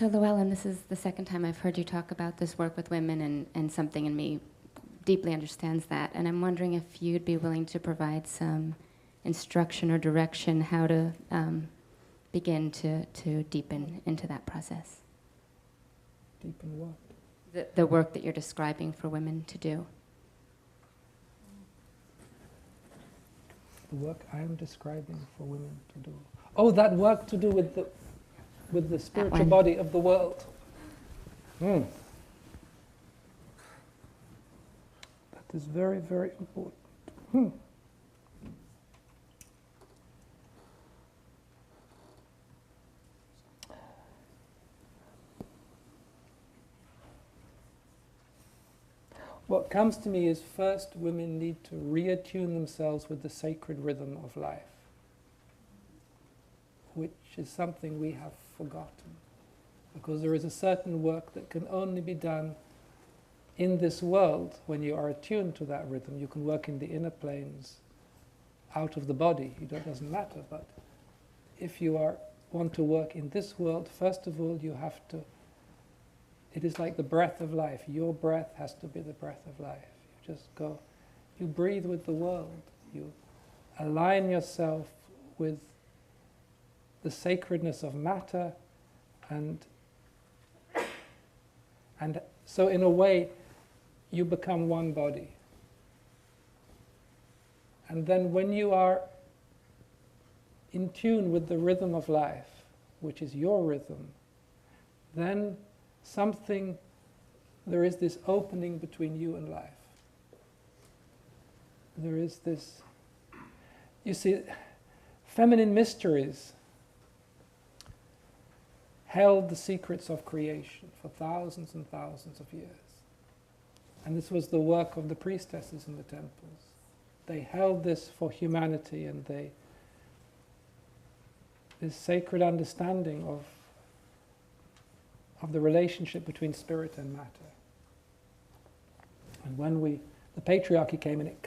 So Llewellyn, this is the second time I've heard you talk about this work with women, and something in me deeply understands that. And I'm wondering if you'd be willing to provide some instruction or direction how to begin to deepen into that process. Deepen what? The work that you're describing for women to do. The work I am describing for women to do. Oh, that work to do with the spiritual body of the world. That is very, very important. What comes to me is first women need to re-attune themselves with the sacred rhythm of life, which is something we have forgotten. Because there is a certain work that can only be done in this world when you are attuned to that rhythm. You can work in the inner planes out of the body, it doesn't matter, but if you want to work in this world, first of all you have to, it is like the breath of life. Your breath has to be the breath of life. You just go, you breathe with the world. You align yourself with the sacredness of matter, and so in a way you become one body. And then when you are in tune with the rhythm of life, which is your rhythm, then there is this opening between you and life. There is this, you see, feminine mysteries held the secrets of creation for thousands and thousands of years. And this was the work of the priestesses in the temples. They held this for humanity, and this sacred understanding of the relationship between spirit and matter. And when the patriarchy came and it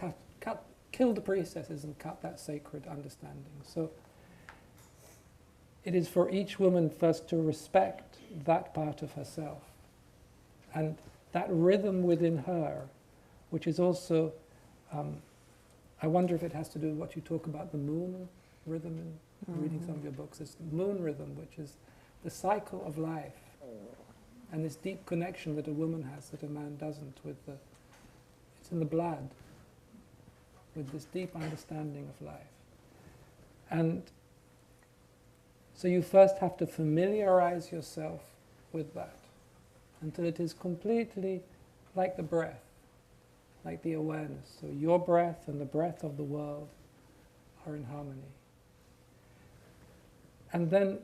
killed the priestesses and cut that sacred understanding. So it is for each woman first to respect that part of herself and that rhythm within her, which is also, I wonder if it has to do with what you talk about, the moon rhythm in reading some of your books. It's the moon rhythm, which is the cycle of life. And this deep connection that a woman has that a man doesn't it's in the blood, with this deep understanding of life. And so you first have to familiarize yourself with that until it is completely like the breath, like the awareness. So your breath and the breath of the world are in harmony. And then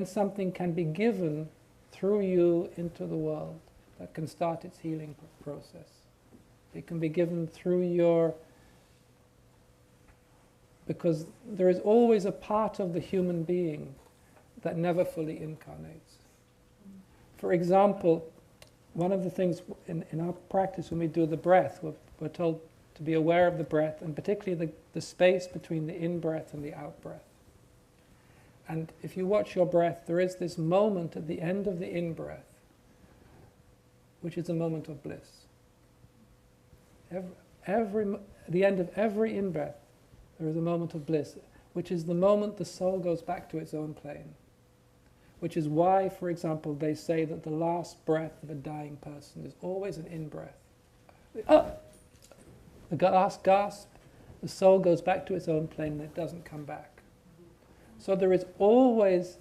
something can be given through you into the world that can start its healing process. It can be given through because there is always a part of the human being that never fully incarnates. For example, one of the things in our practice when we do the breath, we're told to be aware of the breath, and particularly the space between the in-breath and the out-breath. And if you watch your breath, there is this moment at the end of the in-breath, which is a moment of bliss. The end of every in-breath, there is a moment of bliss, which is the moment the soul goes back to its own plane. Which is why, for example, they say that the last breath of a dying person is always an in-breath. The last gasp, the soul goes back to its own plane and it doesn't come back. So there is always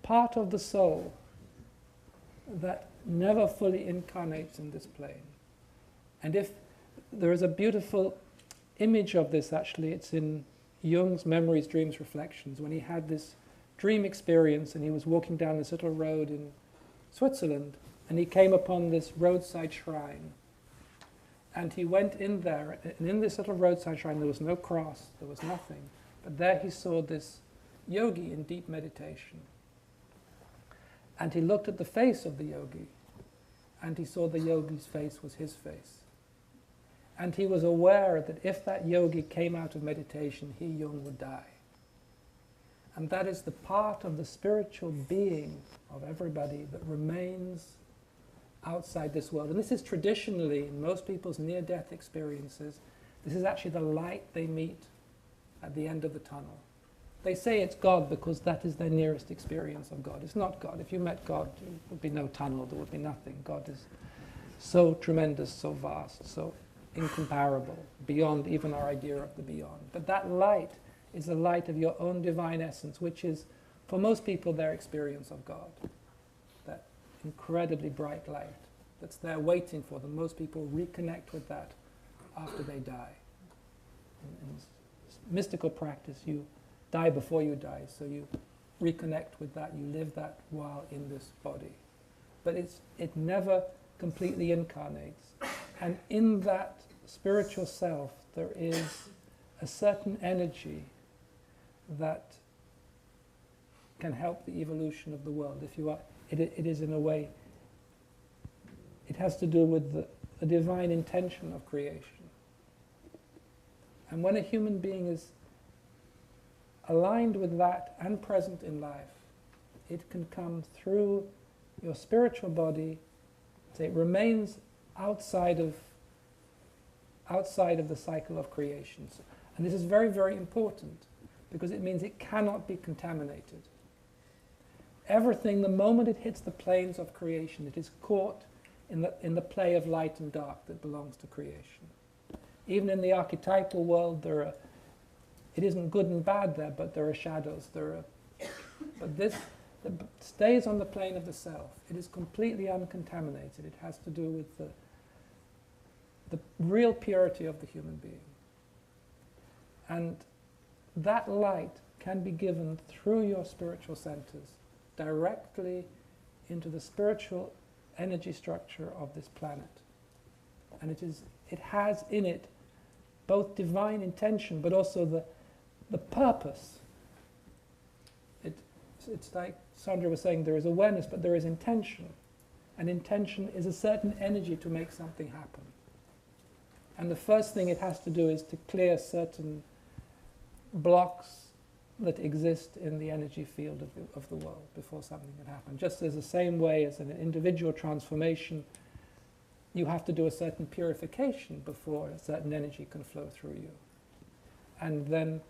part of the soul that never fully incarnates in this plane. And if there is a beautiful image of this, actually, it's in Jung's Memories, Dreams, Reflections, when he had this dream experience and he was walking down this little road in Switzerland and he came upon this roadside shrine. And he went in there, and in this little roadside shrine there was no cross, there was nothing. But there he saw this yogi in deep meditation. And he looked at the face of the yogi, and he saw the yogi's face was his face. And he was aware that if that yogi came out of meditation, he, Jung, would die. And that is the part of the spiritual being of everybody that remains outside this world. And this is traditionally, in most people's near-death experiences, this is actually the light they meet at the end of the tunnel. They say it's God because that is their nearest experience of God. It's not God. If you met God, there would be no tunnel, there would be nothing. God is so tremendous, so vast, so incomparable, beyond even our idea of the beyond. But that light is the light of your own divine essence, which is, for most people, their experience of God. That incredibly bright light that's there waiting for them. Most people reconnect with that after they die. In mystical practice, you die before you die, so you reconnect with that, you live that while in this body. But it never completely incarnates. And in that spiritual self, there is a certain energy that can help the evolution of the world. If you are, it is in a way, it has to do with the divine intention of creation. And when a human being is aligned with that and present in life, it can come through your spiritual body, so it remains outside of the cycle of creation. And this is very, very important, because it means it cannot be contaminated. Everything, the moment it hits the planes of creation, it is caught in the play of light and dark that belongs to creation. Even in the archetypal world, it isn't good and bad there, but there are shadows. But this stays on the plane of the self. It is completely uncontaminated. It has to do with the real purity of the human being. And that light can be given through your spiritual centers directly into the spiritual energy structure of this planet. And it has in it both divine intention, but also the purpose. It's like Sandra was saying, there is awareness, but there is intention. And intention is a certain energy to make something happen. And the first thing it has to do is to clear certain blocks that exist in the energy field of the world before something can happen. Just as the same way as an individual transformation, you have to do a certain purification before a certain energy can flow through you. And then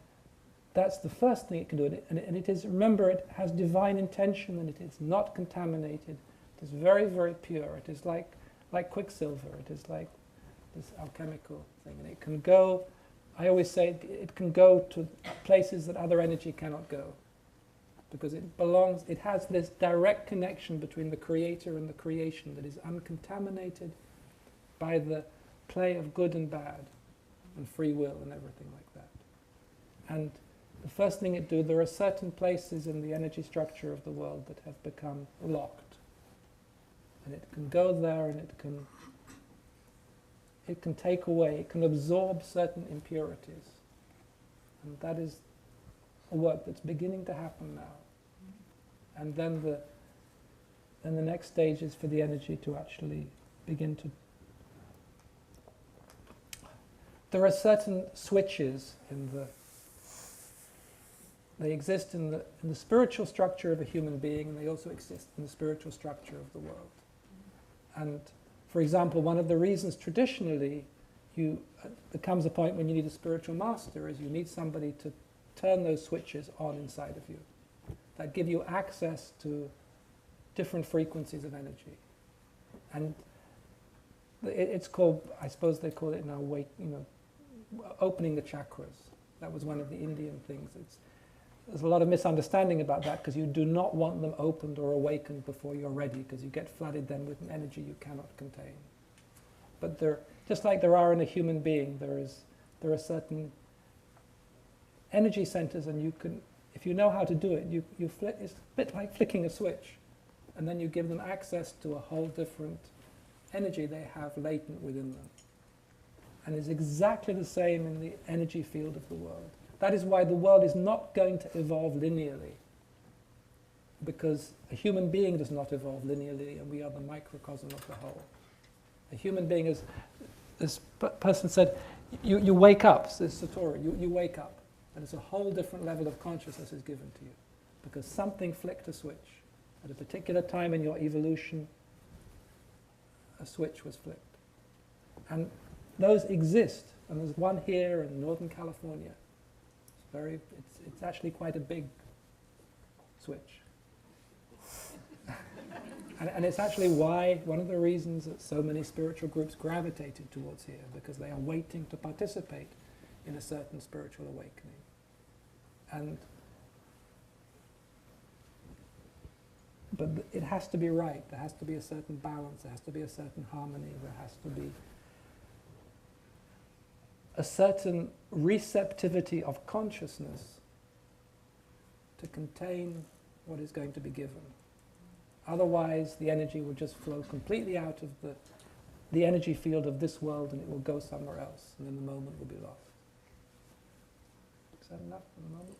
that's the first thing it can do. And it is, remember, it has divine intention, and it is not contaminated. It is very, very pure. It is like quicksilver. It is like this alchemical thing. And it can go, I always say, it can go to places that other energy cannot go. Because it has this direct connection between the creator and the creation that is uncontaminated by the play of good and bad and free will and everything like that. And the first thing it do, there are certain places in the energy structure of the world that have become locked. And it can go there, and it can take away, it can absorb certain impurities. And that is a work that's beginning to happen now. And then the next stage is for the energy to actually begin to... There are certain switches they exist in the spiritual structure of a human being, and they also exist in the spiritual structure of the world. And, for example, one of the reasons traditionally there comes a point when you need a spiritual master is you need somebody to turn those switches on inside of you that give you access to different frequencies of energy. And it's called, I suppose they call it now, opening the chakras. That was one of the Indian things. There's a lot of misunderstanding about that, because you do not want them opened or awakened before you're ready, because you get flooded then with an energy you cannot contain. But just like there are in a human being, there are certain energy centers, and you can, if you know how to do it, it's a bit like flicking a switch, and then you give them access to a whole different energy they have latent within them. And it's exactly the same in the energy field of the world. That is why the world is not going to evolve linearly, because a human being does not evolve linearly, and we are the microcosm of the whole. A human being is, this person said, you wake up, says Satori, you wake up. And it's a whole different level of consciousness is given to you. Because something flicked a switch. At a particular time in your evolution, a switch was flicked. And those exist. And there's one here in Northern California. It's actually quite a big switch. And it's actually one of the reasons that so many spiritual groups gravitated towards here, because they are waiting to participate in a certain spiritual awakening. But it has to be right. There has to be a certain balance. There has to be a certain harmony. There has to be a certain receptivity of consciousness to contain what is going to be given. Otherwise, the energy will just flow completely out of the energy field of this world, and it will go somewhere else, and then the moment will be lost. Is that enough for the moment?